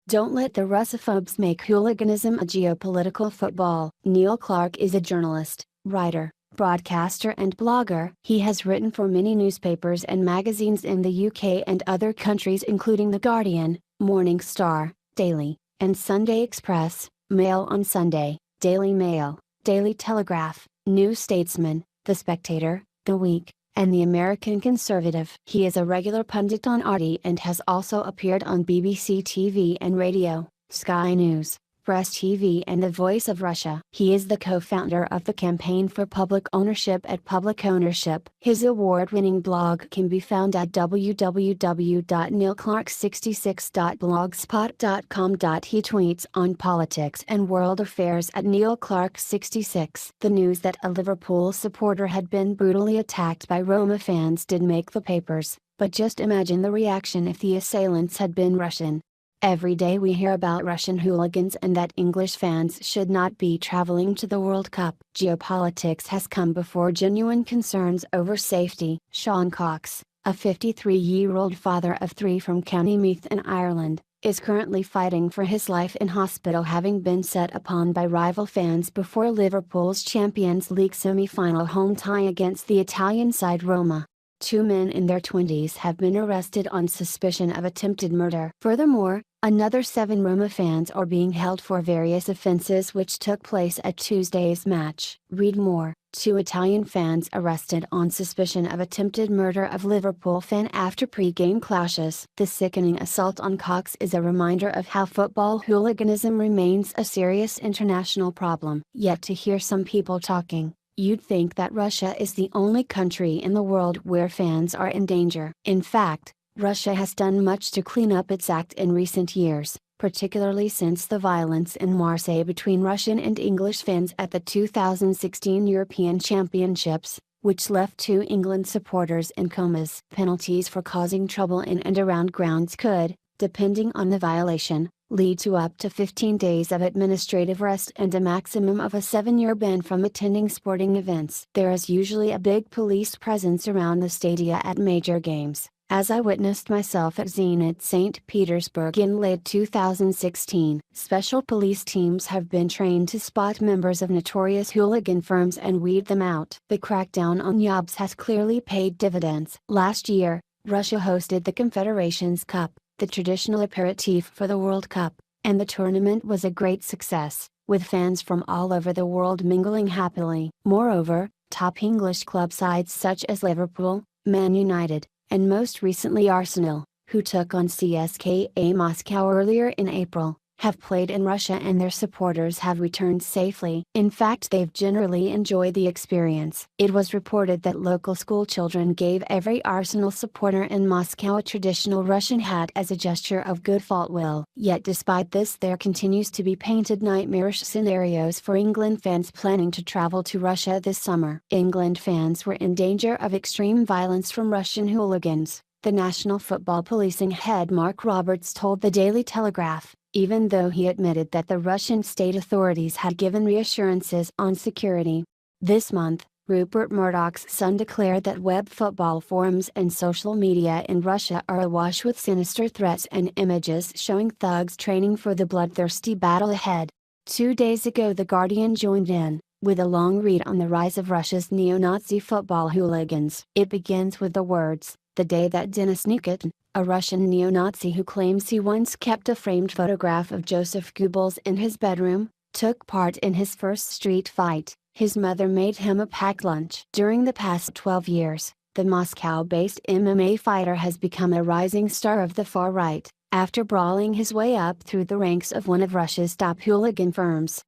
Don't let the Russophobes make hooliganism a geopolitical football. Neil Clark is a journalist, writer, broadcaster and blogger. He has written for many newspapers and magazines in the UK and other countries including The Guardian, Morning Star, Daily, and Sunday Express, Mail on Sunday, Daily Mail, Daily Telegraph, New Statesman, The Spectator, The Week, and The American Conservative. He is a regular pundit on RT and has also appeared on BBC TV and radio, Sky News, Press TV and The Voice of Russia. He is the co-founder of the Campaign for Public Ownership at Public Ownership. His award-winning blog can be found at www.neilclark66.blogspot.com. He tweets on politics and world affairs at neilclark66. The news that a Liverpool supporter had been brutally attacked by Roma fans did make the papers, but just imagine the reaction if the assailants had been Russian. Every day we hear about Russian hooligans and that English fans should not be traveling to the World Cup. Geopolitics has come before genuine concerns over safety. Sean Cox, a 53-year-old father of 3 from County Meath in Ireland, is currently fighting for his life in hospital having been set upon by rival fans before Liverpool's Champions League semi-final home tie against the Italian side Roma. 2 men in their 20s have been arrested on suspicion of attempted murder. Furthermore, another 7 Roma fans are being held for various offenses which took place at Tuesday's match. Read more. 2 Italian fans arrested on suspicion of attempted murder of Liverpool fan after pre-game clashes. The sickening assault on Cox is a reminder of how football hooliganism remains a serious international problem. Yet to hear some people talking, you'd think that Russia is the only country in the world where fans are in danger. In fact, Russia has done much to clean up its act in recent years, particularly since the violence in Marseille between Russian and English fans at the 2016 European Championships, which left 2 England supporters in comas. Penalties for causing trouble in and around grounds could, depending on the violation, lead to up to 15 days of administrative arrest and a maximum of a 7-year ban from attending sporting events. There is usually a big police presence around the stadia at major games, as I witnessed myself at Zenit St. Petersburg in late 2016. Special police teams have been trained to spot members of notorious hooligan firms and weed them out. The crackdown on yobs has clearly paid dividends. Last year, Russia hosted the Confederations Cup, the traditional aperitif for the World Cup, and the tournament was a great success, with fans from all over the world mingling happily. Moreover, top English club sides such as Liverpool, Man United, and most recently Arsenal, who took on CSKA Moscow earlier in April, have played in Russia and their supporters have returned safely. In fact, they've generally enjoyed the experience. It was reported that local school children gave every Arsenal supporter in Moscow a traditional Russian hat as a gesture of good will. Yet despite this, there continues to be painted nightmarish scenarios for England fans planning to travel to Russia this summer. England fans were in danger of extreme violence from Russian hooligans, the National Football Policing head Mark Roberts told the Daily Telegraph, even though he admitted that the Russian state authorities had given reassurances on security. This month, Rupert Murdoch's son declared that web football forums and social media in Russia are awash with sinister threats and images showing thugs training for the bloodthirsty battle ahead. 2 days ago, The Guardian joined in, with a long read on the rise of Russia's neo-Nazi football hooligans. It begins with the words, "The day that Denis Nikitin, a Russian neo-Nazi who claims he once kept a framed photograph of Joseph Goebbels in his bedroom, took part in his first street fight, his mother made him a packed lunch." During the past 12 years, the Moscow-based MMA fighter has become a rising star of the far right, after brawling his way up through the ranks of one of Russia's top hooligan firms.